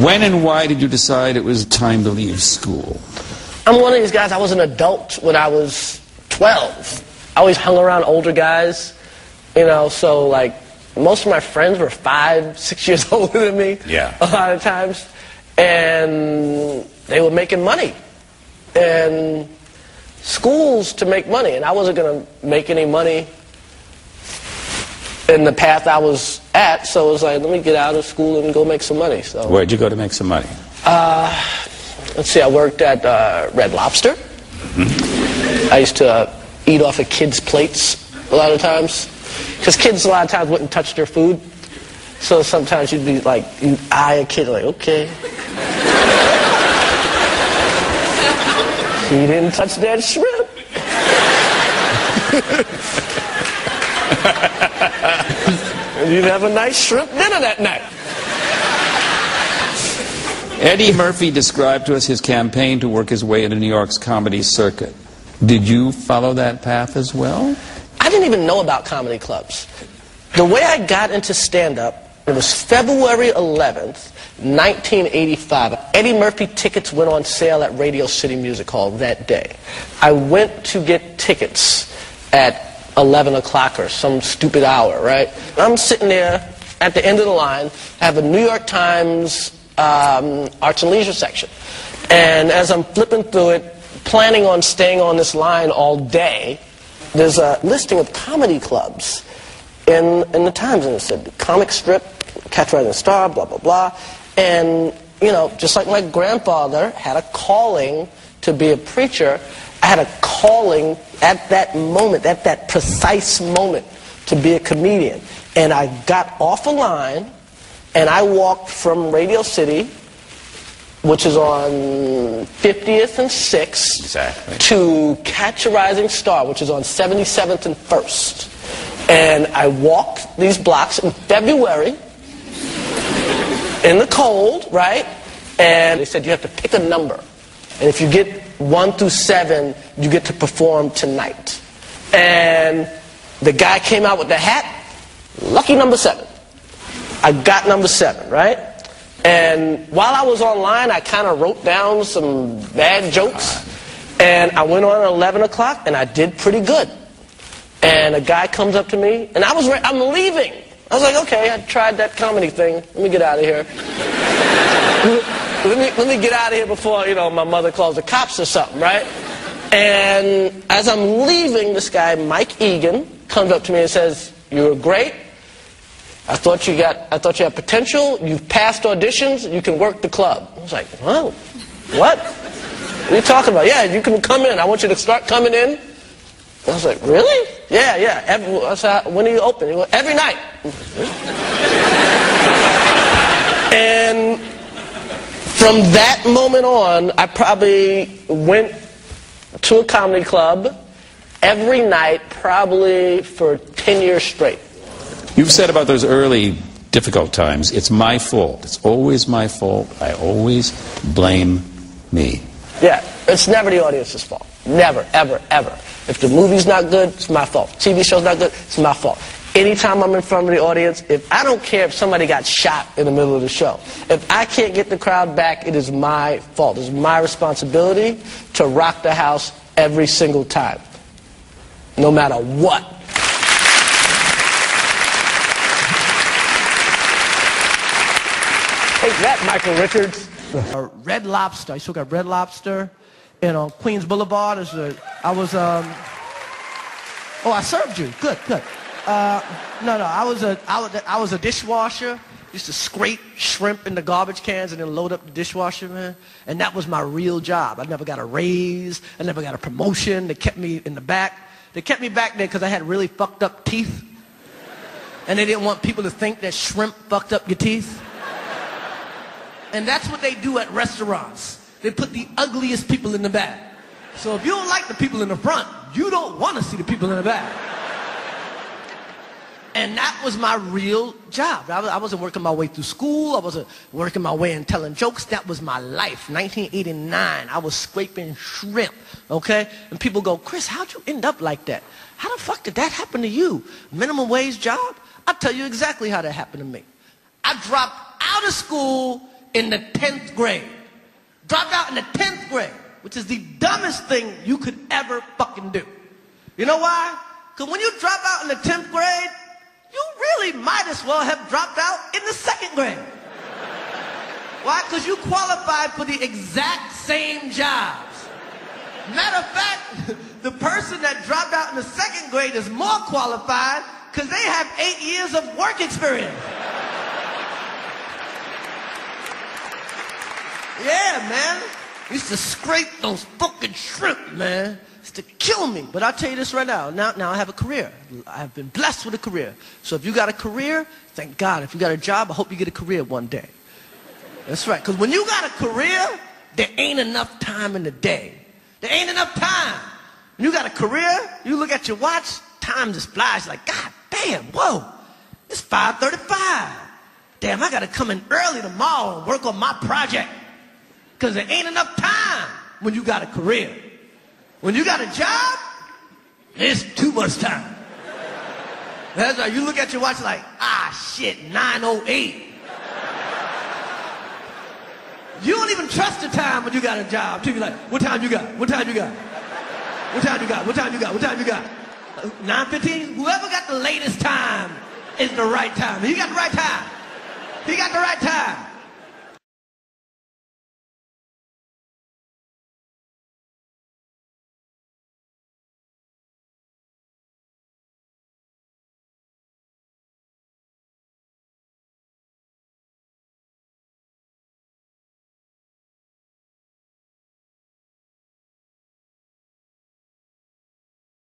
When and why did you decide it was time to leave school? I'm one of these guys, I was an adult when I was 12. I always hung around older guys, you know, so like most of my friends were 5, 6 years older than me. Yeah. A lot of times. And they were making money. And schools to make money. And I wasn't going to make any money in the path I was at, so it was like, let me get out of school and go make some money. So where'd you go to make some money? Let's see, I worked at Red Lobster. I used to eat off of kids' plates a lot of times. Because kids a lot of times wouldn't touch their food. So sometimes you'd be like, you'd eye a kid like, okay. He didn't touch that shrimp. And you'd have a nice shrimp dinner that night. Eddie Murphy described to us his campaign to work his way into New York's comedy circuit. Did you follow that path as well? I didn't even know about comedy clubs. The way I got into stand-up, it was February 11th, 1985. Eddie Murphy tickets went on sale at Radio City Music Hall that day. I went to get tickets at 11 o'clock or some stupid hour, right? I'm sitting there at the end of the line. I have a New York Times Arts and Leisure section. And as I'm flipping through it, planning on staying on this line all day, there's a listing of comedy clubs in the Times, and it said comic strip, Catch a Rising Star, blah, blah, blah. And, you know, just like my grandfather had a calling to be a preacher, I had a calling at that moment, at that precise moment, to be a comedian. And I got off a line, and I walked from Radio City, which is on 50th and 6th, exactly, to Catch a Rising Star, which is on 77th and 1st. And I walked these blocks in February, in the cold, right? And they said you have to pick a number. And if you get 1 through 7, you get to perform tonight. And the guy came out with the hat, lucky number 7. I got number 7, right? And while I was online, I kind of wrote down some bad jokes. And I went on at 11 o'clock, and I did pretty good. And a guy comes up to me, and I'm leaving. I was like, okay, I tried that comedy thing. Let me get out of here. let me get out of here before, you know, my mother calls the cops or something, right? And as I'm leaving, this guy, Mike Egan, comes up to me and says, "You were great. I thought you had potential. You've passed auditions. You can work the club." I was like, "Whoa, what? What are you talking about?" "Yeah, you can come in. I want you to start coming in." I was like, "Really?" Yeah. I said, "When are you open?" He goes, "Every night." And from that moment on, I probably went to a comedy club every night, probably for 10 years straight. You've said about those early difficult times, it's my fault. It's always my fault. I always blame me. Yeah, it's never the audience's fault. Never, ever, ever. If the movie's not good, it's my fault. TV show's not good, it's my fault. Anytime I'm in front of the audience, I don't care if somebody got shot in the middle of the show. If I can't get the crowd back, it is my fault. It's my responsibility to rock the house every single time, no matter what. Take that, Michael Richards. Red Lobster. I still got Red Lobster. And on Queens Boulevard, I served you. Good. I was a dishwasher. Used to scrape shrimp in the garbage cans and then load up the dishwasher, man. And that was my real job. I never got a raise. I never got a promotion. They kept me in the back. They kept me back there because I had really fucked up teeth. And they didn't want people to think that shrimp fucked up your teeth. And that's what they do at restaurants. They put the ugliest people in the back. So if you don't like the people in the front, you don't want to see the people in the back. And that was my real job. I wasn't working my way through school. I wasn't working my way in telling jokes. That was my life. 1989, I was scraping shrimp, okay? And people go, Chris, how'd you end up like that? How the fuck did that happen to you? Minimum wage job? I'll tell you exactly how that happened to me. I dropped out of school in the 10th grade. Dropped out in the 10th grade, which is the dumbest thing you could ever fucking do. You know why? Because when you drop out in the 10th grade, you really might as well have dropped out in the 2nd grade. Why? Because you qualified for the exact same jobs. Matter of fact, the person that dropped out in the 2nd grade is more qualified because they have 8 years of work experience. Yeah, man. Used to scrape those fucking shrimp, man. Used to kill me. But I'll tell you this right now. Now I have a career. I have been blessed with a career. So if you got a career, thank God. If you got a job, I hope you get a career one day. That's right. Because when you got a career, there ain't enough time in the day. There ain't enough time. When you got a career, you look at your watch, time just flies. You're like, God damn, whoa. It's 5:35. Damn, I got to come in early tomorrow and work on my project. Because there ain't enough time when you got a career. When you got a job, there's too much time. That's right. You look at your watch like, shit, 9:08. You don't even trust the time when you got a job. You're like, what time you got? What time you got? What time you got? What time you got? What time you got? 9:15? Whoever got the latest time is the right time. He got the right time. He got the right time.